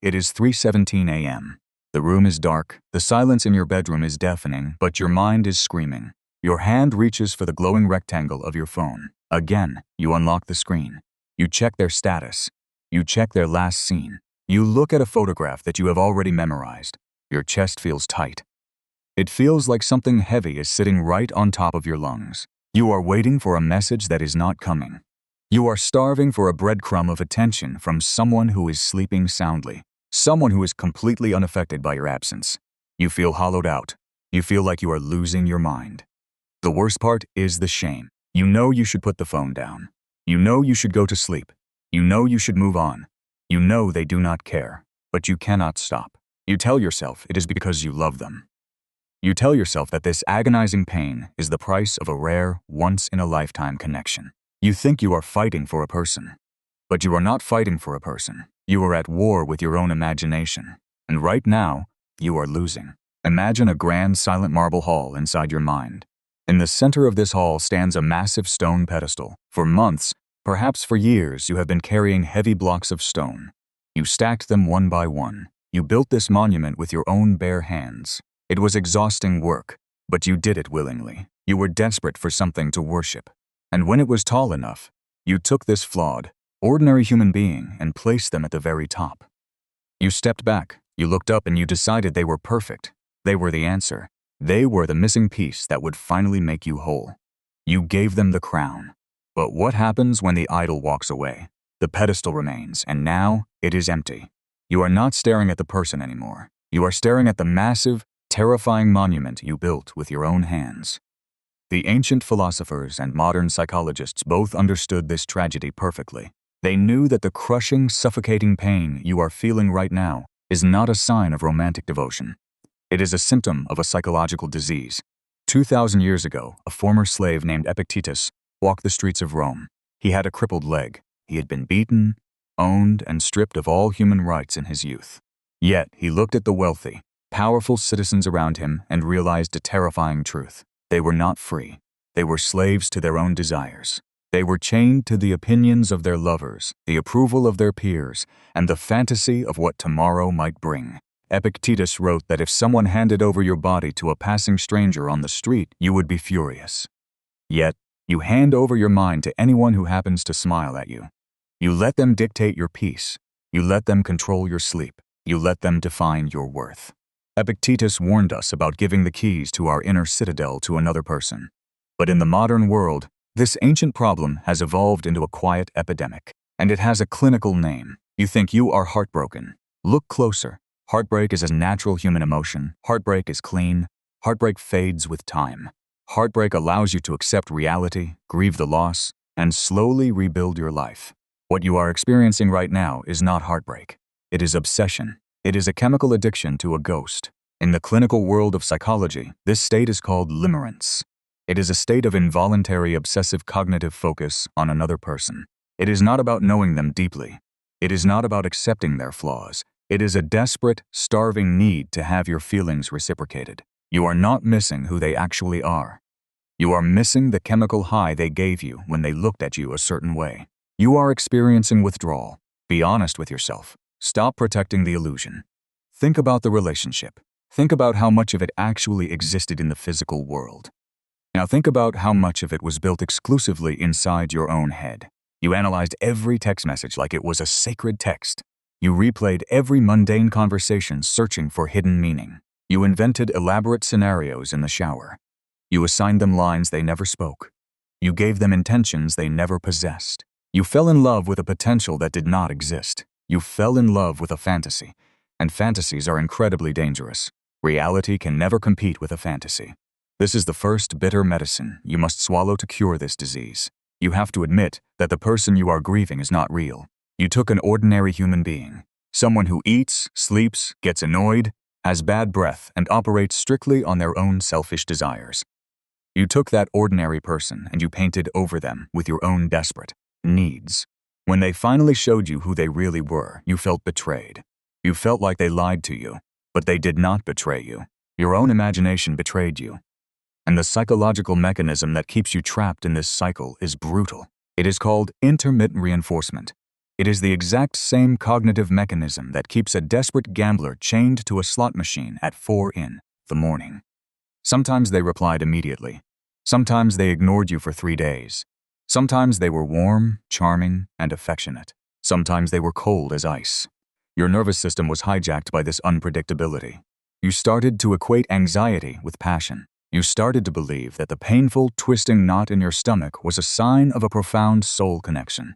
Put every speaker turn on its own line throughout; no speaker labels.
It is 3:17 a.m. The room is dark, the silence in your bedroom is deafening, but your mind is screaming. Your hand reaches for the glowing rectangle of your phone. Again, you unlock the screen. You check their status. You check their last scene. You look at a photograph that you have already memorized. Your chest feels tight. It feels like something heavy is sitting right on top of your lungs. You are waiting for a message that is not coming. You are starving for a breadcrumb of attention from someone who is sleeping soundly, someone who is completely unaffected by your absence. You feel hollowed out. You feel like you are losing your mind. The worst part is the shame. You know you should put the phone down. You know you should go to sleep. You know you should move on. You know they do not care, but you cannot stop. You tell yourself it is because you love them. You tell yourself that this agonizing pain is the price of a rare, once-in-a-lifetime connection. You think you are fighting for a person, but you are not fighting for a person. You are at war with your own imagination, and right now, you are losing. Imagine a grand silent marble hall inside your mind. In the center of this hall stands a massive stone pedestal. For months, perhaps for years, you have been carrying heavy blocks of stone. You stacked them one by one. You built this monument with your own bare hands. It was exhausting work, but you did it willingly. You were desperate for something to worship. And when it was tall enough, you took this flawed, ordinary human being and placed them at the very top. You stepped back, you looked up, and you decided they were perfect. They were the answer. They were the missing piece that would finally make you whole. You gave them the crown. But what happens when the idol walks away? The pedestal remains, and now it is empty. You are not staring at the person anymore. You are staring at the massive, terrifying monument you built with your own hands. The ancient philosophers and modern psychologists both understood this tragedy perfectly. They knew that the crushing, suffocating pain you are feeling right now is not a sign of romantic devotion. It is a symptom of a psychological disease. 2,000 years ago, a former slave named Epictetus walked the streets of Rome. He had a crippled leg. He had been beaten, owned, and stripped of all human rights in his youth. Yet, he looked at the wealthy, powerful citizens around him and realized a terrifying truth. They were not free. They were slaves to their own desires. They were chained to the opinions of their lovers, the approval of their peers, and the fantasy of what tomorrow might bring. Epictetus wrote that if someone handed over your body to a passing stranger on the street, you would be furious. Yet, you hand over your mind to anyone who happens to smile at you. You let them dictate your peace. You let them control your sleep. You let them define your worth. Epictetus warned us about giving the keys to our inner citadel to another person. But in the modern world, this ancient problem has evolved into a quiet epidemic, and it has a clinical name. You think you are heartbroken. Look closer. Heartbreak is a natural human emotion. Heartbreak is clean. Heartbreak fades with time. Heartbreak allows you to accept reality, grieve the loss, and slowly rebuild your life. What you are experiencing right now is not heartbreak. It is obsession. It is a chemical addiction to a ghost. In the clinical world of psychology, this state is called limerence. It is a state of involuntary obsessive cognitive focus on another person. It is not about knowing them deeply. It is not about accepting their flaws. It is a desperate, starving need to have your feelings reciprocated. You are not missing who they actually are. You are missing the chemical high they gave you when they looked at you a certain way. You are experiencing withdrawal. Be honest with yourself. Stop protecting the illusion. Think about the relationship. Think about how much of it actually existed in the physical world. Now think about how much of it was built exclusively inside your own head. You analyzed every text message like it was a sacred text. You replayed every mundane conversation searching for hidden meaning. You invented elaborate scenarios in the shower. You assigned them lines they never spoke. You gave them intentions they never possessed. You fell in love with a potential that did not exist. You fell in love with a fantasy, and fantasies are incredibly dangerous. Reality can never compete with a fantasy. This is the first bitter medicine you must swallow to cure this disease. You have to admit that the person you are grieving is not real. You took an ordinary human being, someone who eats, sleeps, gets annoyed, has bad breath, and operates strictly on their own selfish desires. You took that ordinary person and you painted over them with your own desperate needs. When they finally showed you who they really were, you felt betrayed. You felt like they lied to you, but they did not betray you. Your own imagination betrayed you. And the psychological mechanism that keeps you trapped in this cycle is brutal. It is called intermittent reinforcement. It is the exact same cognitive mechanism that keeps a desperate gambler chained to a slot machine at 4 in the morning. Sometimes they replied immediately. Sometimes they ignored you for 3 days. Sometimes they were warm, charming, and affectionate. Sometimes they were cold as ice. Your nervous system was hijacked by this unpredictability. You started to equate anxiety with passion. You started to believe that the painful, twisting knot in your stomach was a sign of a profound soul connection.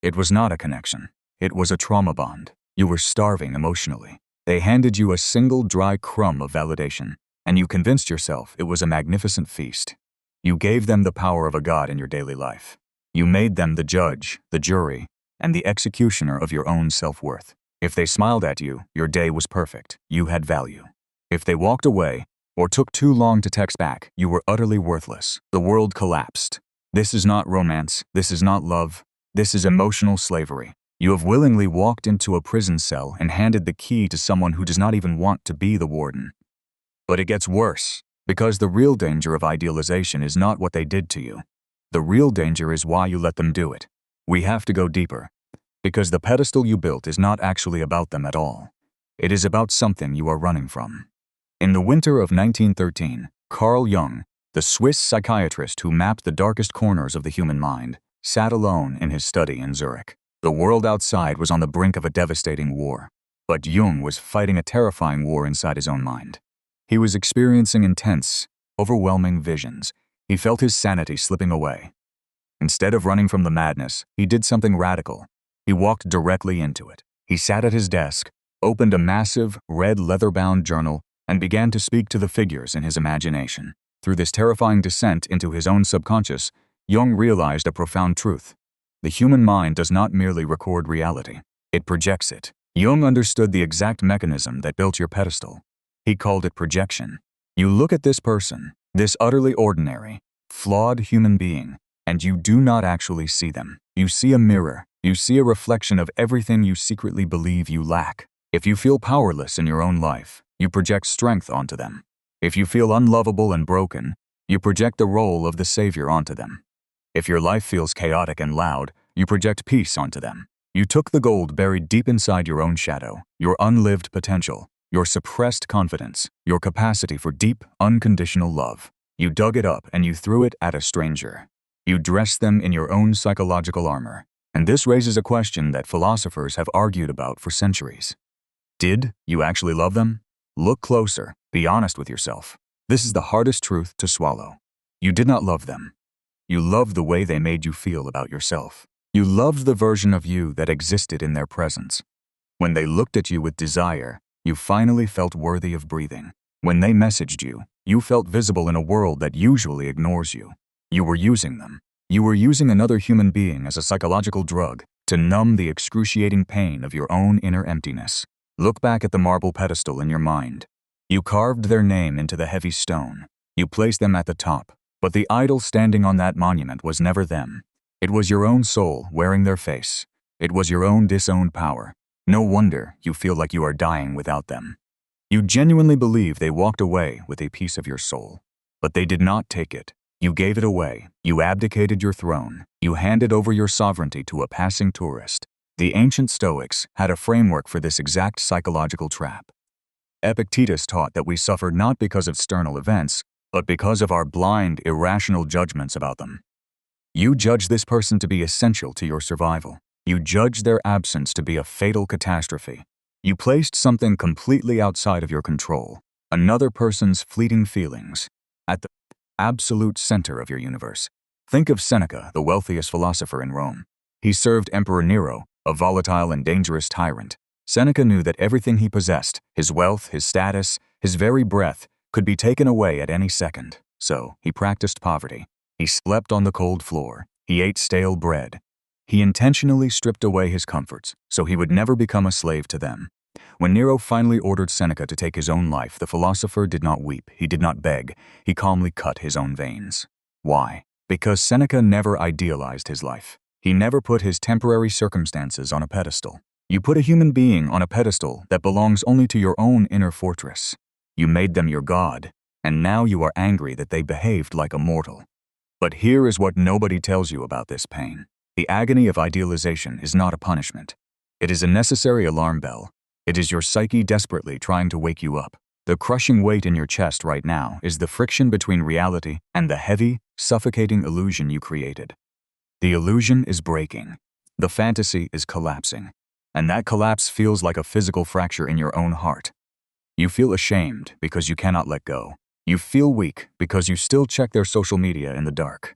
It was not a connection. It was a trauma bond. You were starving emotionally. They handed you a single dry crumb of validation, and you convinced yourself it was a magnificent feast. You gave them the power of a god in your daily life. You made them the judge, the jury, and the executioner of your own self-worth. If they smiled at you, your day was perfect. You had value. If they walked away, or took too long to text back, you were utterly worthless. The world collapsed. This is not romance. This is not love. This is emotional slavery. You have willingly walked into a prison cell and handed the key to someone who does not even want to be the warden. But it gets worse, because the real danger of idealization is not what they did to you. The real danger is why you let them do it. We have to go deeper, because the pedestal you built is not actually about them at all. It is about something you are running from. In the winter of 1913, Carl Jung, the Swiss psychiatrist who mapped the darkest corners of the human mind, sat alone in his study in Zurich. The world outside was on the brink of a devastating war, but Jung was fighting a terrifying war inside his own mind. He was experiencing intense, overwhelming visions. He felt his sanity slipping away. Instead of running from the madness, he did something radical. He walked directly into it. He sat at his desk, opened a massive, red leather-bound journal, and began to speak to the figures in his imagination. Through this terrifying descent into his own subconscious, Jung realized a profound truth. The human mind does not merely record reality. It projects it. Jung understood the exact mechanism that built your pedestal. He called it projection. You look at this person, this utterly ordinary, flawed human being, and you do not actually see them. You see a mirror. You see a reflection of everything you secretly believe you lack. If you feel powerless in your own life, you project strength onto them. If you feel unlovable and broken, you project the role of the savior onto them. If your life feels chaotic and loud, you project peace onto them. You took the gold buried deep inside your own shadow, your unlived potential, your suppressed confidence, your capacity for deep, unconditional love. You dug it up and you threw it at a stranger. You dressed them in your own psychological armor. And this raises a question that philosophers have argued about for centuries. Did you actually love them? Look closer. Be honest with yourself. This is the hardest truth to swallow. You did not love them. You loved the way they made you feel about yourself. You loved the version of you that existed in their presence. When they looked at you with desire, you finally felt worthy of breathing. When they messaged you, you felt visible in a world that usually ignores you. You were using them. You were using another human being as a psychological drug to numb the excruciating pain of your own inner emptiness. Look back at the marble pedestal in your mind. You carved their name into the heavy stone. You placed them at the top, but the idol standing on that monument was never them. It was your own soul wearing their face. It was your own disowned power. No wonder you feel like you are dying without them. You genuinely believe they walked away with a piece of your soul, but they did not take it. You gave it away. You abdicated your throne. You handed over your sovereignty to a passing tourist. The ancient Stoics had a framework for this exact psychological trap. Epictetus taught that we suffer not because of external events, but because of our blind, irrational judgments about them. You judge this person to be essential to your survival. You judge their absence to be a fatal catastrophe. You placed something completely outside of your control, another person's fleeting feelings, at the absolute center of your universe. Think of Seneca, the wealthiest philosopher in Rome. He served Emperor Nero, a volatile and dangerous tyrant. Seneca knew that everything he possessed, his wealth, his status, his very breath, could be taken away at any second. So he practiced poverty. He slept on the cold floor. He ate stale bread. He intentionally stripped away his comforts, so he would never become a slave to them. When Nero finally ordered Seneca to take his own life, the philosopher did not weep. He did not beg. He calmly cut his own veins. Why? Because Seneca never idealized his life. He never put his temporary circumstances on a pedestal. You put a human being on a pedestal that belongs only to your own inner fortress. You made them your god, and now you are angry that they behaved like a mortal. But here is what nobody tells you about this pain. The agony of idealization is not a punishment. It is a necessary alarm bell. It is your psyche desperately trying to wake you up. The crushing weight in your chest right now is the friction between reality and the heavy, suffocating illusion you created. The illusion is breaking. The fantasy is collapsing. And that collapse feels like a physical fracture in your own heart. You feel ashamed because you cannot let go. You feel weak because you still check their social media in the dark.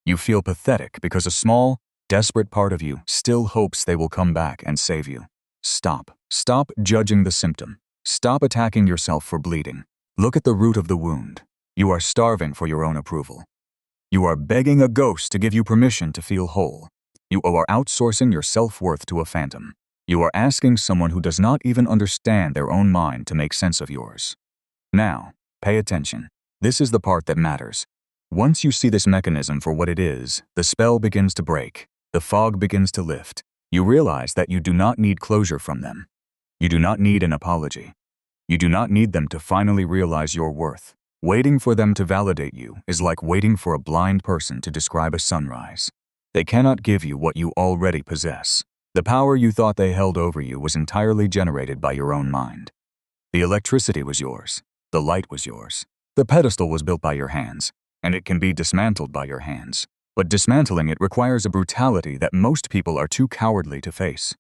You feel pathetic because a small, desperate part of you still hopes they will come back and save you. Stop. Stop judging the symptom. Stop attacking yourself for bleeding. Look at the root of the wound. You are starving for your own approval. You are begging a ghost to give you permission to feel whole. You are outsourcing your self-worth to a phantom. You are asking someone who does not even understand their own mind to make sense of yours. Now, pay attention. This is the part that matters. Once you see this mechanism for what it is, the spell begins to break. The fog begins to lift. You realize that you do not need closure from them. You do not need an apology. You do not need them to finally realize your worth. Waiting for them to validate you is like waiting for a blind person to describe a sunrise. They cannot give you what you already possess. The power you thought they held over you was entirely generated by your own mind. The electricity was yours. The light was yours. The pedestal was built by your hands, and it can be dismantled by your hands. But dismantling it requires a brutality that most people are too cowardly to face.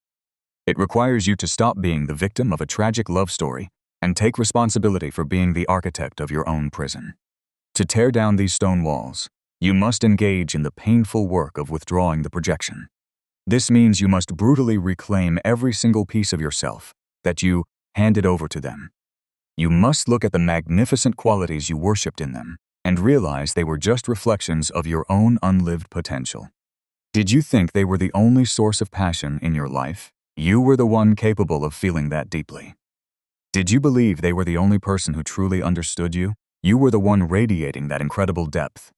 It requires you to stop being the victim of a tragic love story and take responsibility for being the architect of your own prison. To tear down these stone walls, you must engage in the painful work of withdrawing the projection. This means you must brutally reclaim every single piece of yourself that you handed over to them. You must look at the magnificent qualities you worshipped in them and realize they were just reflections of your own unlived potential. Did you think they were the only source of passion in your life? You were the one capable of feeling that deeply. Did you believe they were the only person who truly understood you? You were the one radiating that incredible depth.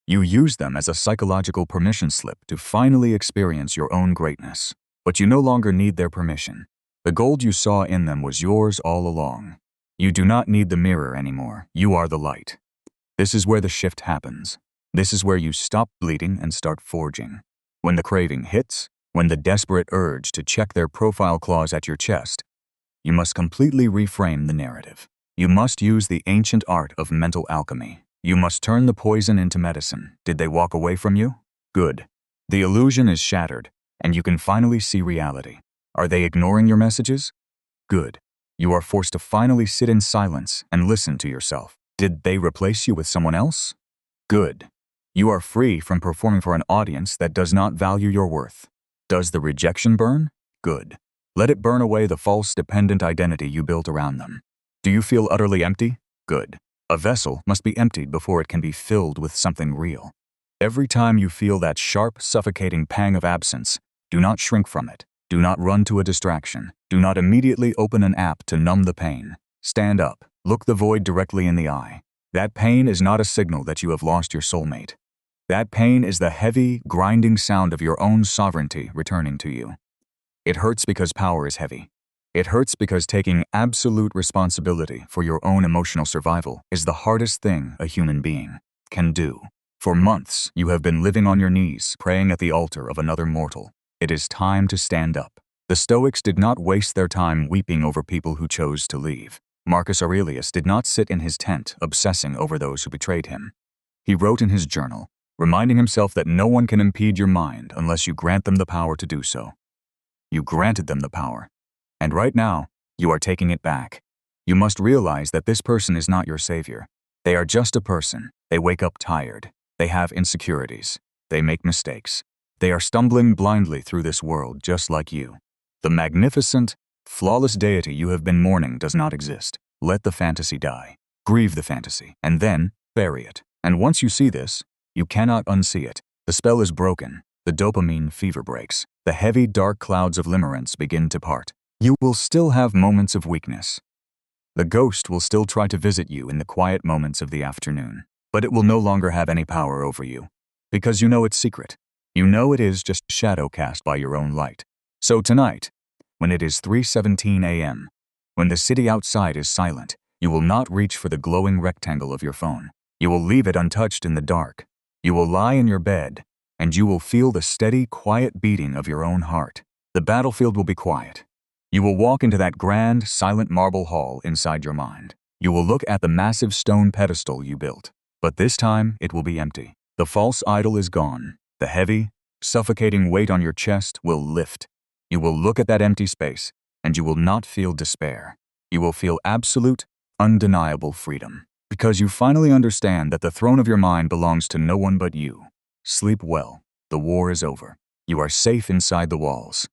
You used them as a psychological permission slip to finally experience your own greatness. But you no longer need their permission. The gold you saw in them was yours all along. You do not need the mirror anymore. You are the light. This is where the shift happens. This is where you stop bleeding and start forging. When the craving hits, when the desperate urge to check their profile claws at your chest, you must completely reframe the narrative. You must use the ancient art of mental alchemy. You must turn the poison into medicine. Did they walk away from you? Good. The illusion is shattered, and you can finally see reality. Are they ignoring your messages? Good. You are forced to finally sit in silence and listen to yourself. Did they replace you with someone else? Good. You are free from performing for an audience that does not value your worth. Does the rejection burn? Good. Let it burn away the false dependent identity you built around them. Do you feel utterly empty? Good. A vessel must be emptied before it can be filled with something real. Every time you feel that sharp, suffocating pang of absence, do not shrink from it. Do not run to a distraction. Do not immediately open an app to numb the pain. Stand up. Look the void directly in the eye. That pain is not a signal that you have lost your soulmate. That pain is the heavy, grinding sound of your own sovereignty returning to you. It hurts because power is heavy. It hurts because taking absolute responsibility for your own emotional survival is the hardest thing a human being can do. For months, you have been living on your knees, praying at the altar of another mortal. It is time to stand up. The Stoics did not waste their time weeping over people who chose to leave. Marcus Aurelius did not sit in his tent obsessing over those who betrayed him. He wrote in his journal, reminding himself that no one can impede your mind unless you grant them the power to do so. You granted them the power. And right now, you are taking it back. You must realize that this person is not your savior. They are just a person. They wake up tired. They have insecurities. They make mistakes. They are stumbling blindly through this world just like you. The magnificent, flawless deity you have been mourning does not exist. Let the fantasy die. Grieve the fantasy, and then bury it. And once you see this, you cannot unsee it. The spell is broken. The dopamine fever breaks. The heavy, dark clouds of limerence begin to part. You will still have moments of weakness. The ghost will still try to visit you in the quiet moments of the afternoon, but it will no longer have any power over you, because you know its secret. You know it is just a shadow cast by your own light. So tonight, when it is 3:17 a.m., when the city outside is silent, you will not reach for the glowing rectangle of your phone. You will leave it untouched in the dark. You will lie in your bed, and you will feel the steady, quiet beating of your own heart. The battlefield will be quiet. You will walk into that grand, silent marble hall inside your mind. You will look at the massive stone pedestal you built. But this time, it will be empty. The false idol is gone. The heavy, suffocating weight on your chest will lift. You will look at that empty space, and you will not feel despair. You will feel absolute, undeniable freedom. Because you finally understand that the throne of your mind belongs to no one but you. Sleep well. The war is over. You are safe inside the walls.